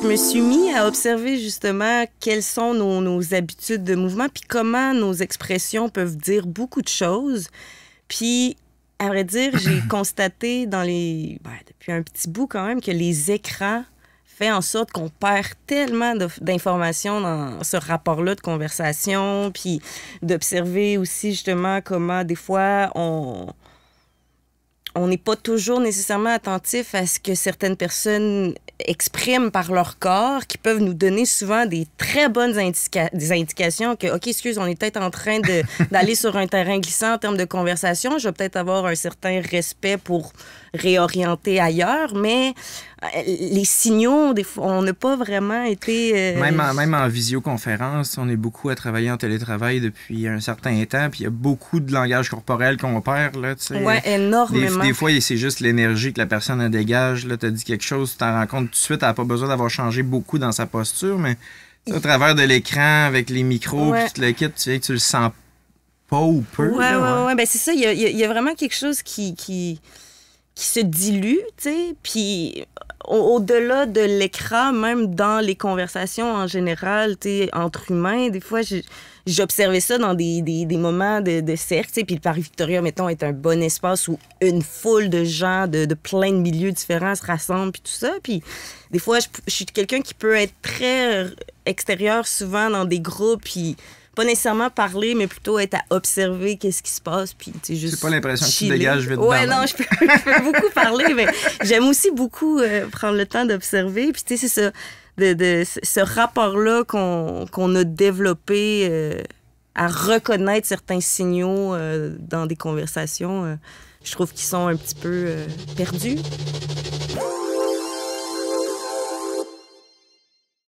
Je me suis mis à observer justement quelles sont nos habitudes de mouvement puis comment nos expressions peuvent dire beaucoup de choses. Puis, à vrai dire, j'ai constaté depuis un petit bout quand même que les écrans fait en sorte qu'on perd tellement d'informations dans ce rapport-là de conversation, puis d'observer aussi justement comment des fois on n'est pas toujours nécessairement attentif à ce que certaines personnes expriment par leur corps, qui peuvent nous donner souvent des très bonnes des indications que, OK, excuse, on est peut-être en train d'aller sur un terrain glissant en termes de conversation. Je vais peut-être avoir un certain respect pour réorienter ailleurs, mais les signaux, des fois, on n'a pas vraiment été... Même en visioconférence, on est beaucoup à travailler en télétravail depuis un certain temps, puis il y a beaucoup de langage corporel qu'on perd, là, tu sais. Oui, énormément. Des fois, c'est juste l'énergie que la personne elle dégage, là, t'as dit quelque chose, tu t'en rends compte tout de suite, elle n'a pas besoin d'avoir changé beaucoup dans sa posture, mais au travers de l'écran, avec les micros, puis tout le kit, tu sais que tu le sens pas ou peu. Oui, ben c'est ça, il y a vraiment quelque chose qui se dilue, tu sais, puis au-delà de l'écran, même dans les conversations en général, tu sais, entre humains, des fois, j'observais ça dans des moments de cercle, tu sais, puis le Parc Victoria, mettons, est un bon espace où une foule de gens de plein de milieux différents se rassemblent, puis tout ça, puis des fois, je suis quelqu'un qui peut être très extérieur souvent dans des groupes, puis pas nécessairement parler, mais plutôt être à observer qu'est-ce qui se passe, puis tu sais, juste c'est pas l'impression chiller. Que tu dégages vite. Ouais, non, je peux beaucoup parler, mais j'aime aussi beaucoup prendre le temps d'observer, puis tu sais, c'est ça, ce rapport-là qu'on a développé à reconnaître certains signaux dans des conversations, je trouve qu'ils sont un petit peu perdus.